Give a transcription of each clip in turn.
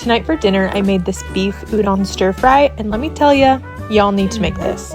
tonight for dinner I made this beef udon stir fry, and let me tell ya, y'all need to make this.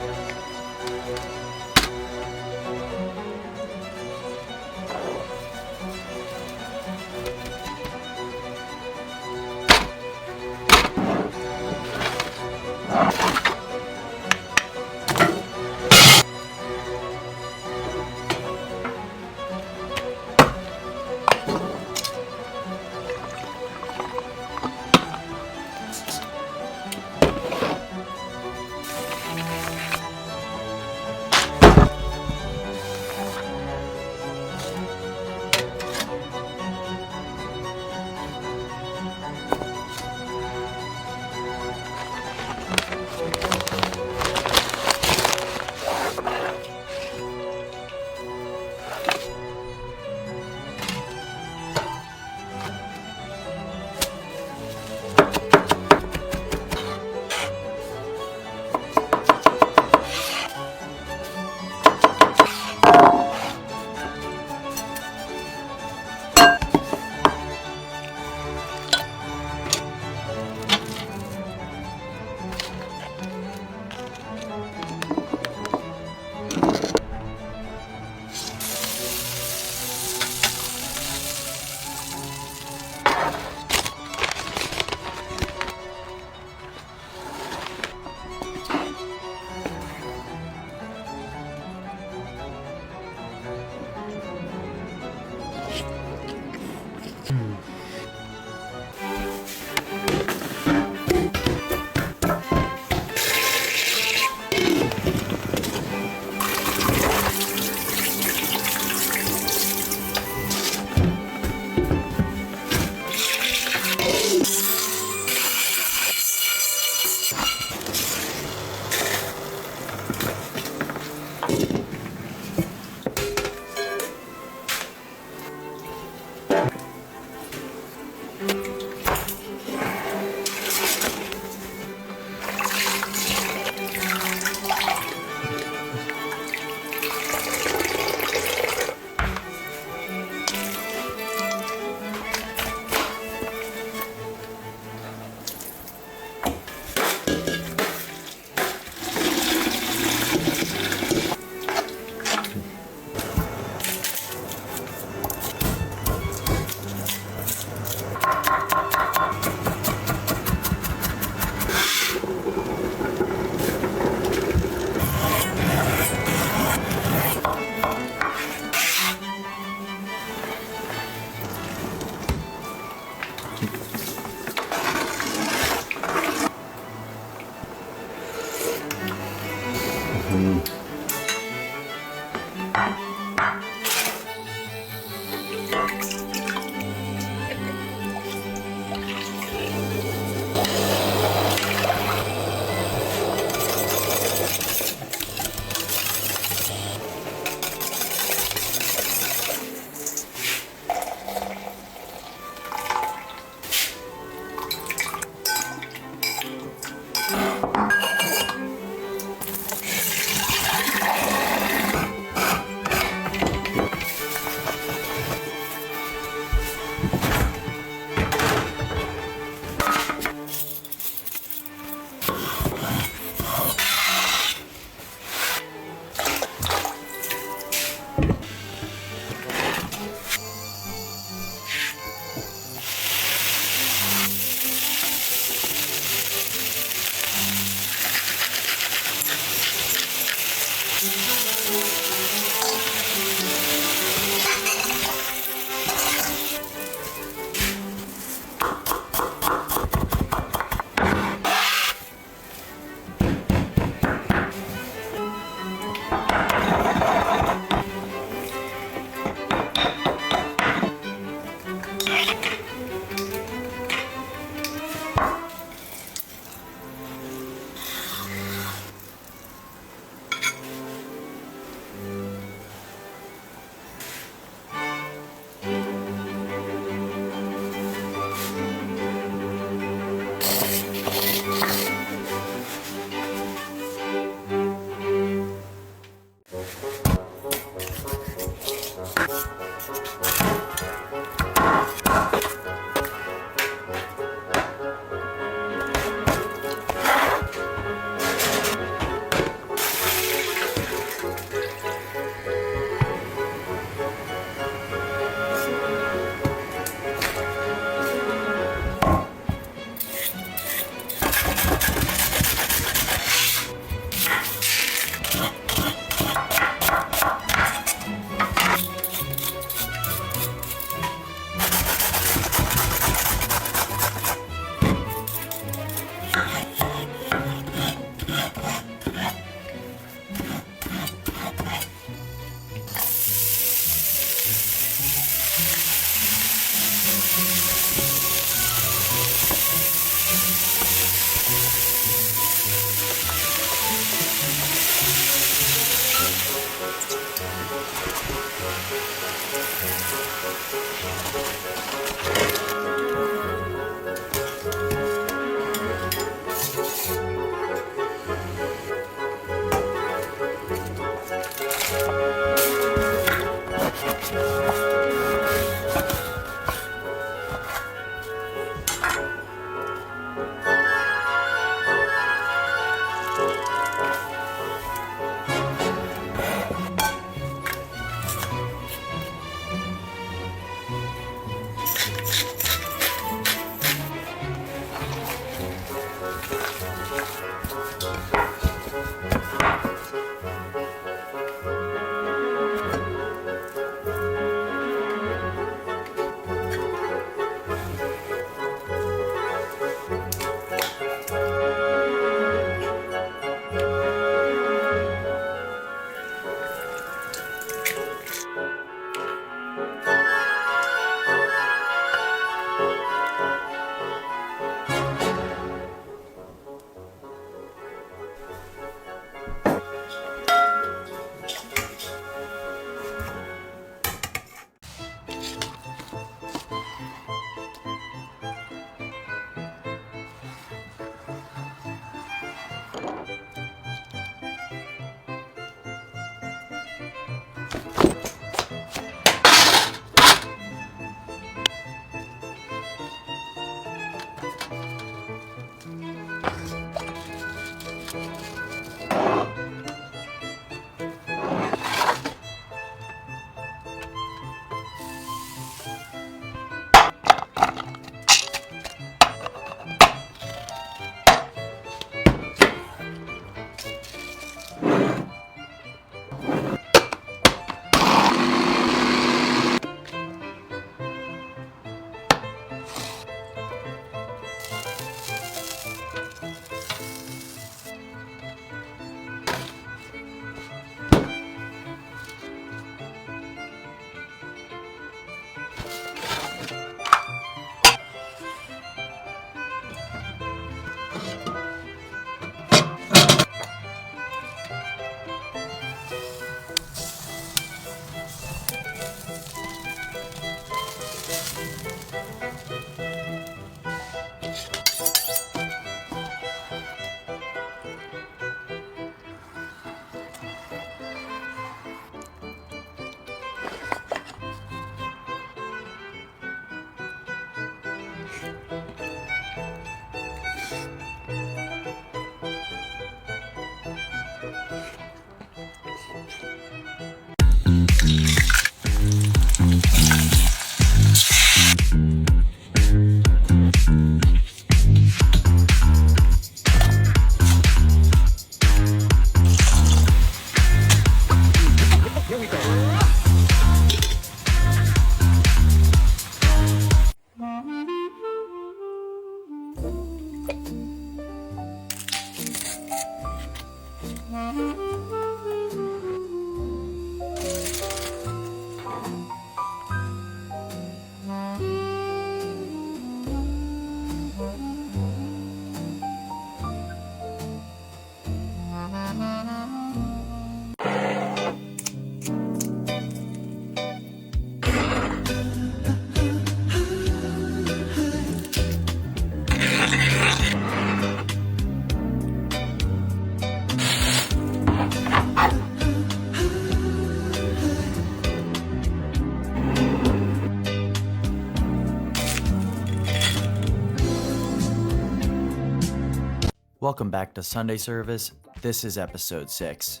Welcome back to Sunday Service. This is episode 6.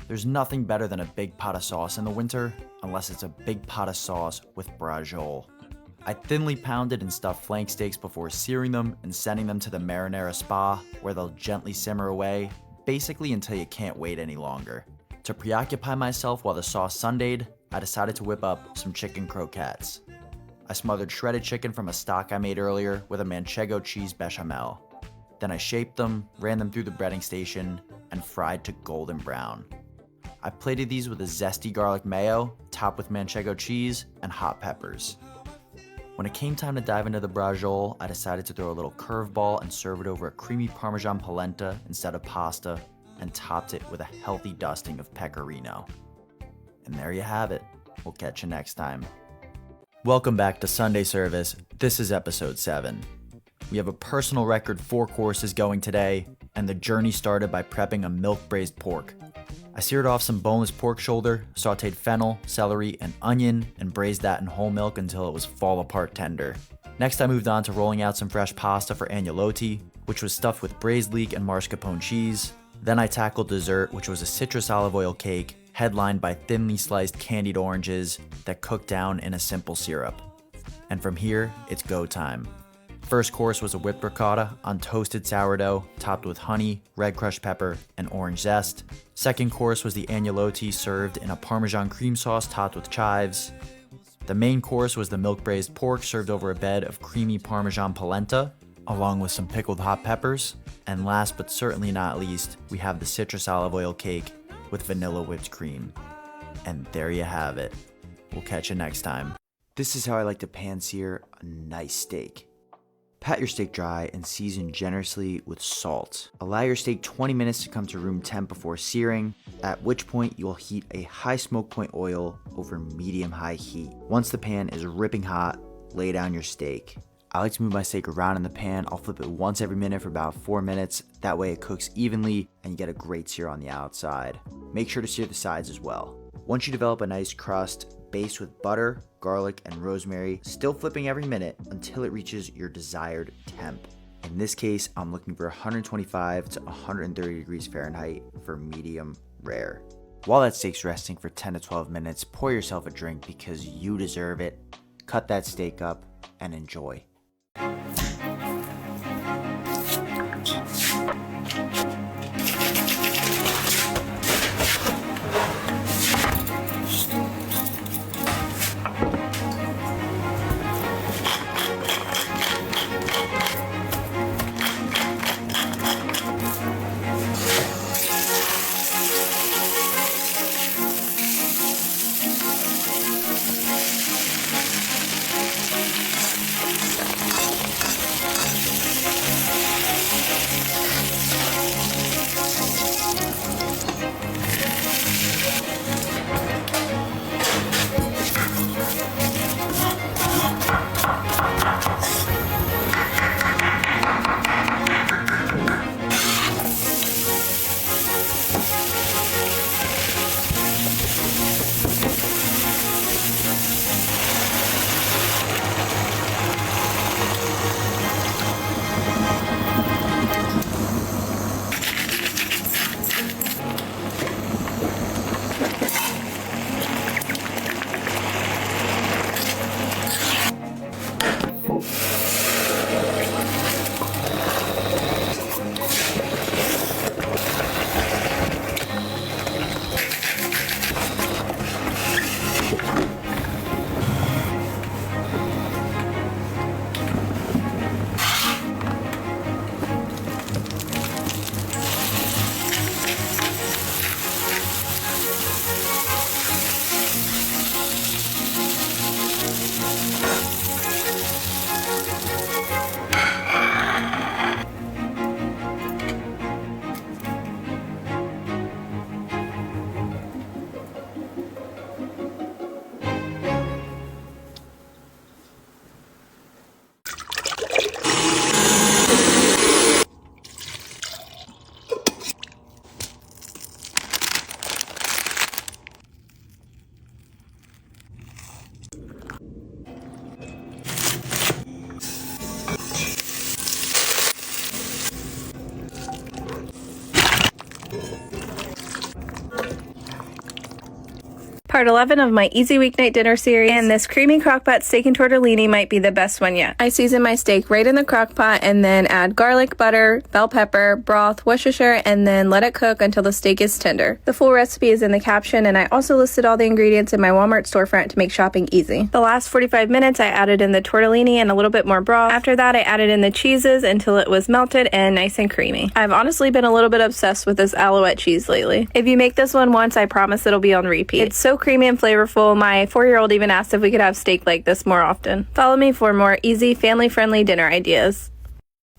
There's nothing better than a big pot of sauce in the winter, unless it's a big pot of sauce with braciole. I thinly pounded and stuffed flank steaks before searing them and sending them to the marinara spa, where they'll gently simmer away, basically until you can't wait any longer. To preoccupy myself while the sauce sundaed, I decided to whip up some chicken croquettes. I smothered shredded chicken from a stock I made earlier with a manchego cheese bechamel. Then I shaped them, ran them through the breading station, and fried to golden brown. I plated these with a zesty garlic mayo, topped with manchego cheese and hot peppers. When it came time to dive into the braciole, I decided to throw a little curveball and serve it over a creamy Parmesan polenta instead of pasta, and topped it with a healthy dusting of pecorino. And there you have it. We'll catch you next time. Welcome back to Sunday Service. This is episode 7. We have a personal record 4 courses going today, and the journey started by prepping a milk braised pork. I seared off some boneless pork shoulder, sauteed fennel, celery, and onion, and braised that in whole milk until it was fall apart tender. Next, I moved on to rolling out some fresh pasta for agnolotti, which was stuffed with braised leek and mascarpone cheese. Then I tackled dessert, which was a citrus olive oil cake, headlined by thinly sliced candied oranges that cooked down in a simple syrup. And from here, it's go time. First course was a whipped ricotta on toasted sourdough, topped with honey, red crushed pepper, and orange zest. Second course was the agnolotti served in a Parmesan cream sauce topped with chives. The main course was the milk braised pork served over a bed of creamy Parmesan polenta, along with some pickled hot peppers. And last but certainly not least, we have the citrus olive oil cake with vanilla whipped cream. And there you have it. We'll catch you next time. This is how I like to pan-sear a nice steak. Pat your steak dry and season generously with salt. Allow your steak 20 minutes to come to room temp before searing, at which point you will heat a high smoke point oil over medium-high heat. Once the pan is ripping hot, lay down your steak. I like to move my steak around in the pan. I'll flip it once every minute for about 4 minutes. That way it cooks evenly and you get a great sear on the outside. Make sure to sear the sides as well. Once you develop a nice crust, baste with butter, garlic, and rosemary, still flipping every minute until it reaches your desired temp. In this case, I'm looking for 125 to 130 degrees Fahrenheit for medium rare. While that steak's resting for 10 to 12 minutes, pour yourself a drink because you deserve it. Cut that steak up and enjoy. Part 11 of my easy weeknight dinner series, and this creamy crockpot steak and tortellini might be the best one yet. I season my steak right in the crockpot and then add garlic, butter, bell pepper, broth, Worcestershire, and then let it cook until the steak is tender. The full recipe is in the caption, and I also listed all the ingredients in my Walmart storefront to make shopping easy. The last 45 minutes I added in the tortellini and a little bit more broth. After that I added in the cheeses until it was melted and nice and creamy. I've honestly been a little bit obsessed with this Alouette cheese lately. If you make this one once, I promise it'll be on repeat. It's so creamy and flavorful. My 4-year-old even asked if we could have steak like this more often. Follow me for more easy, family-friendly dinner ideas.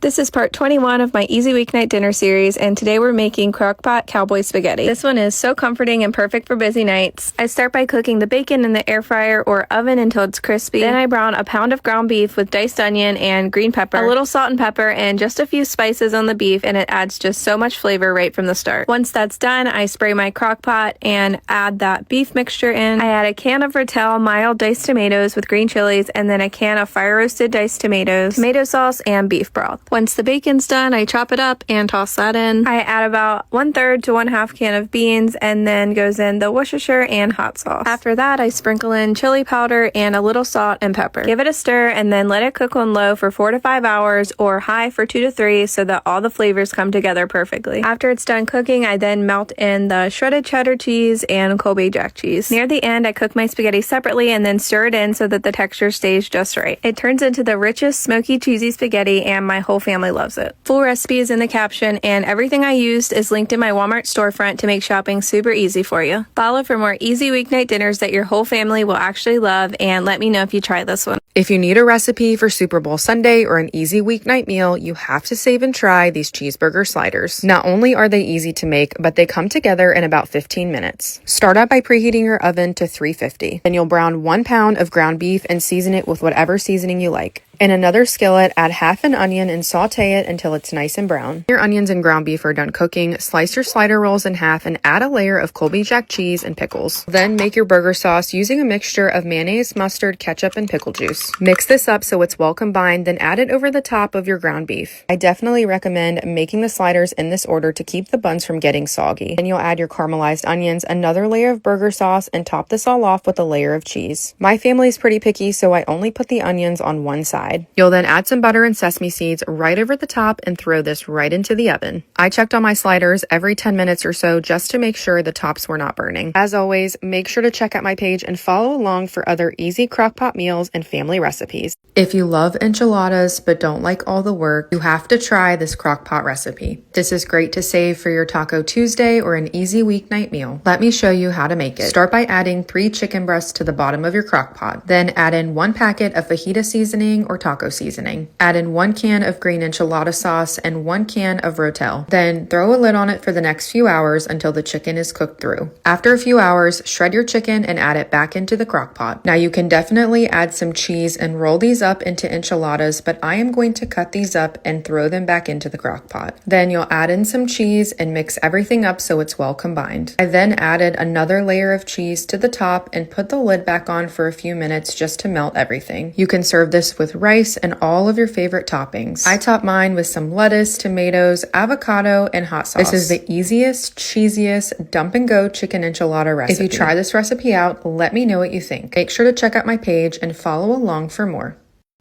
This is part 21 of my easy weeknight dinner series, and today we're making crockpot cowboy spaghetti. This one is so comforting and perfect for busy nights. I start by cooking the bacon in the air fryer or oven until it's crispy. Then I brown a pound of ground beef with diced onion and green pepper, a little salt and pepper, and just a few spices on the beef, and it adds just so much flavor right from the start. Once that's done, I spray my crockpot and add that beef mixture in. I add a can of Rotel mild diced tomatoes with green chilies, and then a can of fire roasted diced tomatoes, tomato sauce, and beef broth. Once the bacon's done, I chop it up and toss that in. I add about 1/3 to 1/2 can of beans, and then goes in the Worcestershire and hot sauce. After that, I sprinkle in chili powder and a little salt and pepper. Give it a stir and then let it cook on low for 4 to 5 hours or high for 2 to 3 so that all the flavors come together perfectly. After it's done cooking, I then melt in the shredded cheddar cheese and Colby Jack cheese. Near the end, I cook my spaghetti separately and then stir it in so that the texture stays just right. It turns into the richest, smoky, cheesy spaghetti, and my whole family loves it. Full recipe is in the caption, and everything I used is linked in my Walmart storefront to make shopping super easy for you. Follow for more easy weeknight dinners that your whole family will actually love, and let me know if you try this one. If you need a recipe for Super Bowl Sunday or an easy weeknight meal, you have to save and try these cheeseburger sliders. Not only are they easy to make, but they come together in about 15 minutes. Start out by preheating your oven to 350. Then you'll brown 1 pound of ground beef and season it with whatever seasoning you like. In another skillet, add half an onion and saute it until it's nice and brown. When your onions and ground beef are done cooking, slice your slider rolls in half and add a layer of Colby Jack cheese and pickles. Then make your burger sauce using a mixture of mayonnaise, mustard, ketchup, and pickle juice. Mix this up so it's well combined, then add it over the top of your ground beef. I definitely recommend making the sliders in this order to keep the buns from getting soggy. Then you'll add your caramelized onions, another layer of burger sauce, and top this all off with a layer of cheese. My family's pretty picky, so I only put the onions on one side. You'll then add some butter and sesame seeds right over the top and throw this right into the oven. I checked on my sliders every 10 minutes or so just to make sure the tops were not burning. As always, make sure to check out my page and follow along for other easy crockpot meals and family recipes. If you love enchiladas but don't like all the work, you have to try this crockpot recipe. This is great to save for your Taco Tuesday or an easy weeknight meal. Let me show you how to make it. Start by adding 3 chicken breasts to the bottom of your crockpot. Then add in 1 packet of fajita seasoning or taco seasoning. Add in 1 can of green enchilada sauce and 1 can of Rotel. Then throw a lid on it for the next few hours until the chicken is cooked through. After a few hours, shred your chicken and add it back into the crockpot. Now you can definitely add some cheese and roll these up into enchiladas, but I am going to cut these up and throw them back into the crockpot. Then you'll add in some cheese and mix everything up so it's well combined. I then added another layer of cheese to the top and put the lid back on for a few minutes just to melt everything. You can serve this with rice and all of your favorite toppings. I topped mine with some lettuce, tomatoes, avocado, and hot sauce. This is the easiest, cheesiest, dump and go chicken enchilada recipe. If you try this recipe out, let me know what you think. Make sure to check out my page and follow along for more.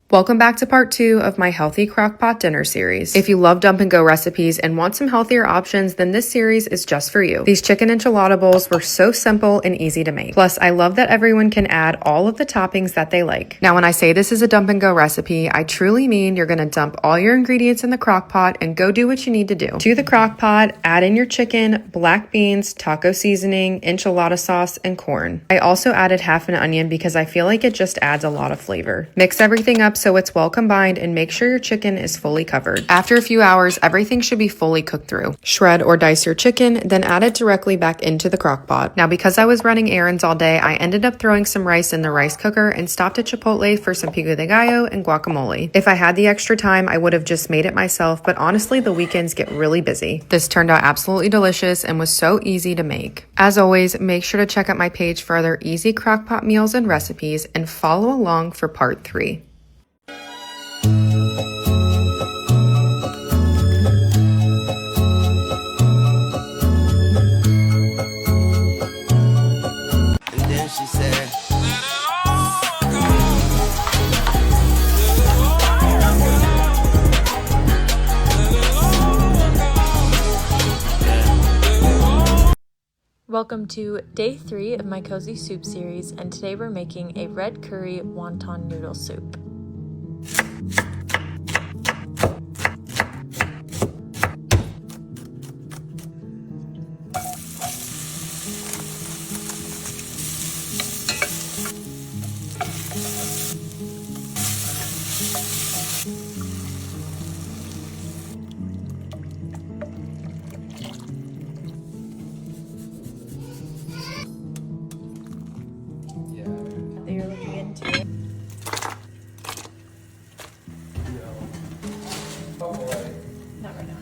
Welcome back to part 2 of my healthy crockpot dinner series. If you love dump and go recipes and want some healthier options, then this series is just for you. These chicken enchilada bowls were so simple and easy to make. Plus, I love that everyone can add all of the toppings that they like. Now, when I say this is a dump and go recipe, I truly mean you're going to dump all your ingredients in the crock pot and go do what you need to do. To the crock pot, add in your chicken, black beans, taco seasoning, enchilada sauce, and corn. I also added half an onion because I feel like it just adds a lot of flavor. Mix everything up so it's well combined and make sure your chicken is fully covered. After a few hours, everything should be fully cooked through. Shred or dice your chicken, then add it directly back into the crock pot. Now, because I was running errands all day, I ended up throwing some rice in the rice cooker and stopped at Chipotle for some pico de gallo and guacamole. If I had the extra time, I would have just made it myself, but honestly, the weekends get really busy. This turned out absolutely delicious and was so easy to make. As always, make sure to check out my page for other easy crock pot meals and recipes and follow along for part 3. said. Welcome to day 3 of my cozy soup series, and today we're making a red curry wonton noodle soup. That you're looking into. Not right now.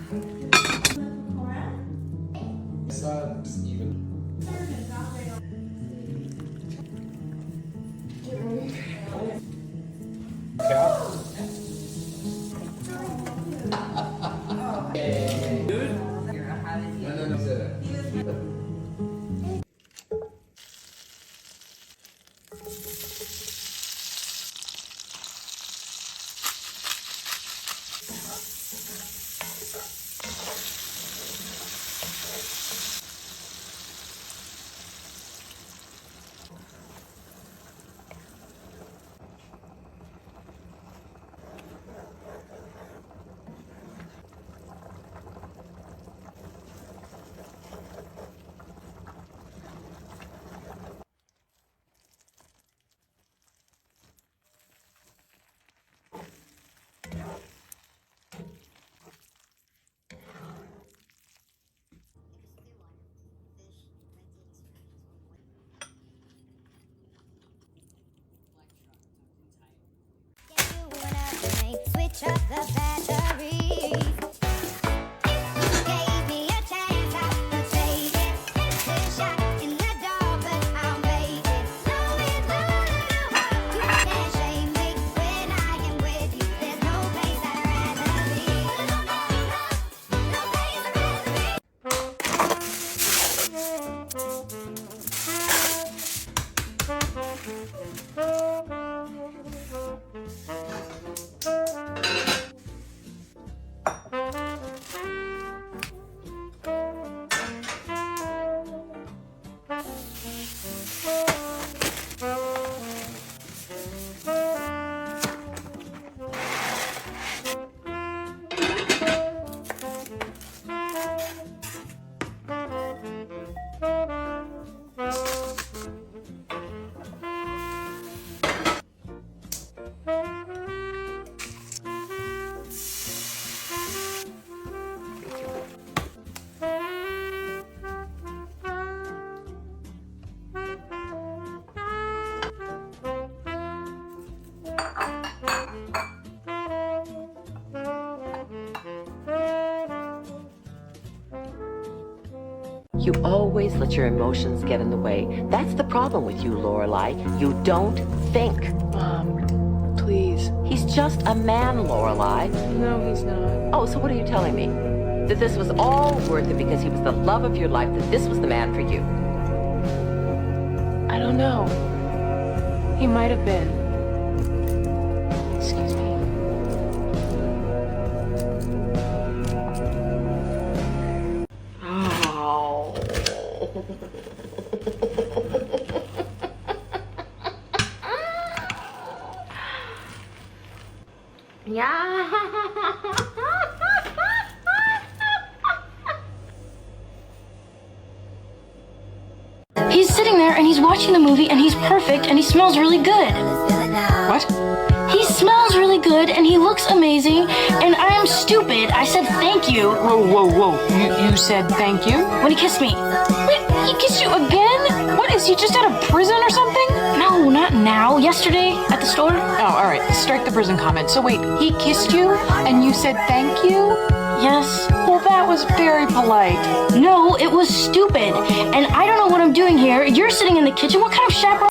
Switch up the battery. You gave me a chance, I would take it. It's a shot in the dark, but I'll make it. No, it's not you can't shame me when I am with you. There's no place I'd rather be. No place I'd rather be. You always let your emotions get in the way. That's the problem with you, Lorelai. You don't think. Mom, please. He's just a man, Lorelai. No, he's not. Oh, so what are you telling me? That this was all worth it because he was the love of your life, that this was the man for you? I don't know. He might have been. Excuse me. Oh. Yeah. He's sitting there and he's watching the movie and he's perfect and he smells really good. What? He smells really good and he looks amazing and I am stupid. I said thank you. Whoa. You said thank you? When he kissed me. Wait, he kissed you again? What, is he just out of prison or something? No, not now. Yesterday at the store. Oh, all right. Strike the prison comment. So wait, he kissed you and you said thank you? Yes. Well, that was very polite. No, it was stupid. And I don't know what I'm doing here. You're sitting in the kitchen. What kind of chaperone?